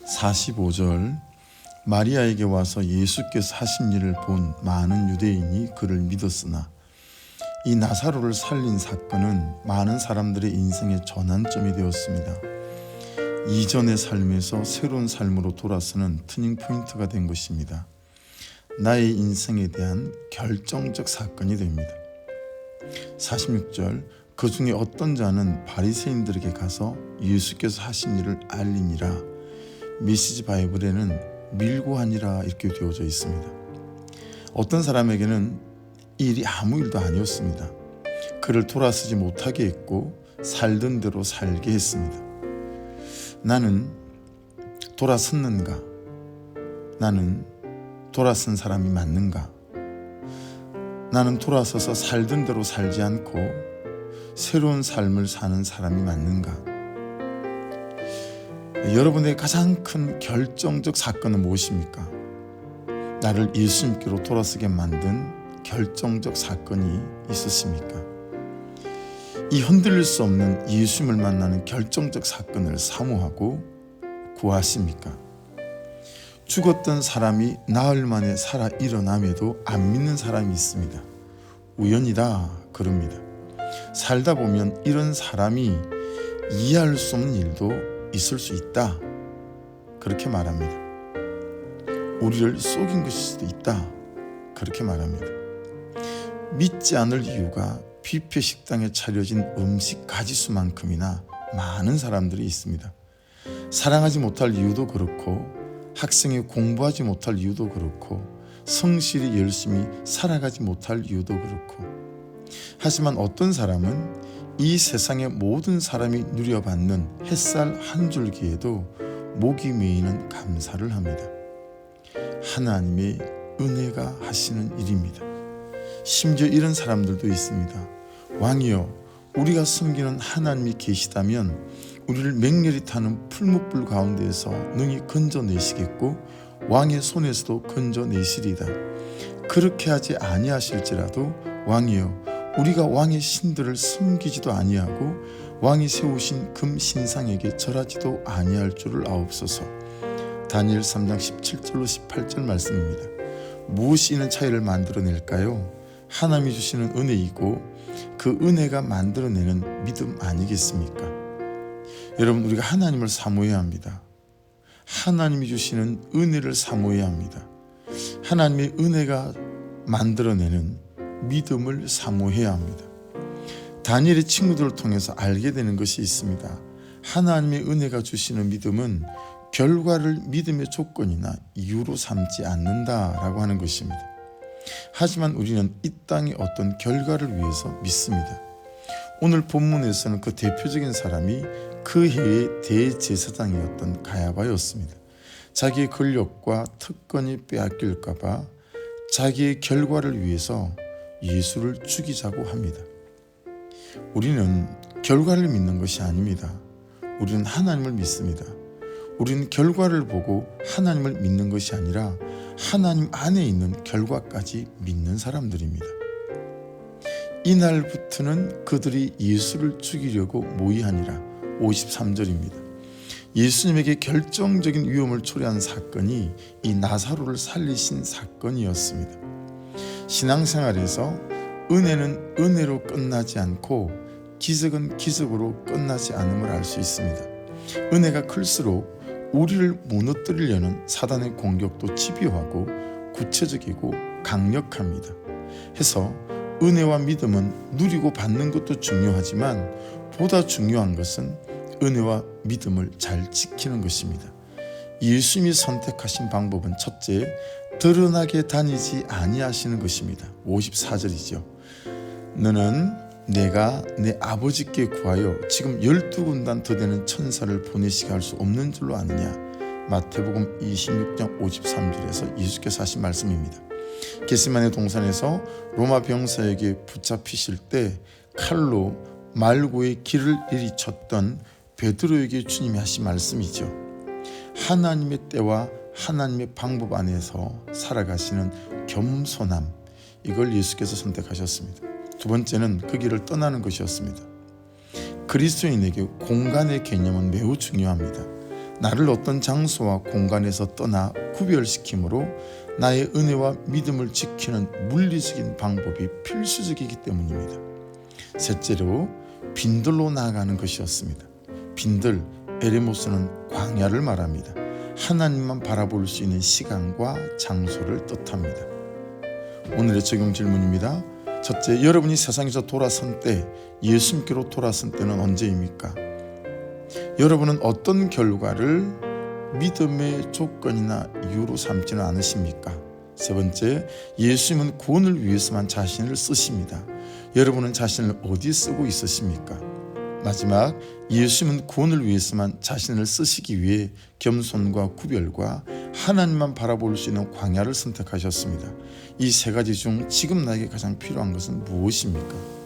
45절 마리아에게 와서 예수께서 하신 일을 본 많은 유대인이 그를 믿었으나 이 나사로를 살린 사건은 많은 사람들의 인생의 전환점이 되었습니다. 이전의 삶에서 새로운 삶으로 돌아서는 터닝 포인트가 된 것입니다. 나의 인생에 대한 결정적 사건이 됩니다. 46절 그 중에 어떤 자는 바리새인들에게 가서 예수께서 하신 일을 알리니라. 메시지 바이블에는 밀고 하니라 이렇게 되어져 있습니다. 어떤 사람에게는 이 일이 아무 일도 아니었습니다. 그를 돌아서지 못하게 했고 살던 대로 살게 했습니다. 나는 돌아섰는가? 나는 돌아선 사람이 맞는가? 나는 돌아서서 살던 대로 살지 않고 새로운 삶을 사는 사람이 맞는가? 여러분의 가장 큰 결정적 사건은 무엇입니까? 나를 예수님께로 돌아서게 만든 결정적 사건이 있으십니까? 이 흔들릴 수 없는 예수님을 만나는 결정적 사건을 사모하고 구하십니까? 죽었던 사람이 나흘 만에 살아 일어남에도 안 믿는 사람이 있습니다. 우연이다 그럽니다. 살다 보면 이런 사람이 이해할 수 없는 일도 있을 수 있다 그렇게 말합니다. 우리를 속인 것일 수도 있다 그렇게 말합니다. 믿지 않을 이유가 뷔페 식당에 차려진 음식 가지수만큼이나 많은 사람들이 있습니다. 사랑하지 못할 이유도 그렇고 학생이 공부하지 못할 이유도 그렇고 성실히 열심히 살아가지 못할 이유도 그렇고 하지만 어떤 사람은 이 세상의 모든 사람이 누려받는 햇살 한 줄기에도 목이 메이는 감사를 합니다. 하나님의 은혜가 하시는 일입니다. 심지어 이런 사람들도 있습니다. 왕이여 우리가 섬기는 하나님이 계시다면 우리를 맹렬히 타는 풀무불 가운데에서 능히 건져내시겠고 왕의 손에서도 건져내시리다. 그렇게 하지 아니하실지라도 왕이여 우리가 왕의 신들을 섬기지도 아니하고 왕이 세우신 금 신상에게 절하지도 아니할 줄을 아옵소서. 다니엘 3장 17절로 18절 말씀입니다. 무엇이 이는 차이를 만들어낼까요? 하나님이 주시는 은혜이고 그 은혜가 만들어내는 믿음 아니겠습니까? 여러분 우리가 하나님을 사모해야 합니다. 하나님이 주시는 은혜를 사모해야 합니다. 하나님의 은혜가 만들어내는 믿음을 사모해야 합니다. 다니엘의 친구들을 통해서 알게 되는 것이 있습니다. 하나님의 은혜가 주시는 믿음은 결과를 믿음의 조건이나 이유로 삼지 않는다라고 하는 것입니다. 하지만 우리는 이 땅의 어떤 결과를 위해서 믿습니다. 오늘 본문에서는 그 대표적인 사람이 그 해의 대제사장이었던 가야바였습니다. 자기의 권력과 특권이 빼앗길까 봐 자기의 결과를 위해서 예수를 죽이자고 합니다. 우리는 결과를 믿는 것이 아닙니다. 우리는 하나님을 믿습니다. 우리는 결과를 보고 하나님을 믿는 것이 아니라 하나님 안에 있는 결과까지 믿는 사람들입니다. 이날부터는 그들이 예수를 죽이려고 모의하니라. 53절입니다. 예수님에게 결정적인 위험을 초래한 사건이 이 나사로를 살리신 사건이었습니다. 신앙생활에서 은혜는 은혜로 끝나지 않고 기적은 기적으로 끝나지 않음을 알 수 있습니다. 은혜가 클수록 우리를 무너뜨리려는 사단의 공격도 집요하고 구체적이고 강력합니다. 해서 은혜와 믿음은 누리고 받는 것도 중요하지만 보다 중요한 것은 은혜와 믿음을 잘 지키는 것입니다. 예수님이 선택하신 방법은 첫째, 드러나게 다니지 아니하시는 것입니다. 54절이죠. 너는 내가 내 아버지께 구하여 지금 12군단 더 되는 천사를 보내시게 할 수 없는 줄로 아느냐. 마태복음 26장 53절에서 예수께서 하신 말씀입니다. 겟세마네 동산에서 로마 병사에게 붙잡히실 때 칼로 말고의 길을 내리쳤던 베드로에게 주님이 하신 말씀이죠. 하나님의 때와 하나님의 방법 안에서 살아가시는 겸손함, 이걸 예수께서 선택하셨습니다. 두 번째는 그 길을 떠나는 것이었습니다. 그리스도인에게 공간의 개념은 매우 중요합니다. 나를 어떤 장소와 공간에서 떠나 구별시키므로 나의 은혜와 믿음을 지키는 물리적인 방법이 필수적이기 때문입니다. 셋째로 빈들로 나아가는 것이었습니다. 빈들, 에레모스는 광야를 말합니다. 하나님만 바라볼 수 있는 시간과 장소를 뜻합니다. 오늘의 적용 질문입니다. 첫째, 여러분이 세상에서 돌아선 때, 예수님께로 돌아선 때는 언제입니까? 여러분은 어떤 결과를 믿음의 조건이나 이유로 삼지는 않으십니까? 세 번째, 예수님은 구원을 위해서만 자신을 쓰십니다. 여러분은 자신을 어디 쓰고 있으십니까? 마지막, 예수님은 구원을 위해서만 자신을 쓰시기 위해 겸손과 구별과 하나님만 바라볼 수 있는 광야를 선택하셨습니다. 이 세 가지 중 지금 나에게 가장 필요한 것은 무엇입니까?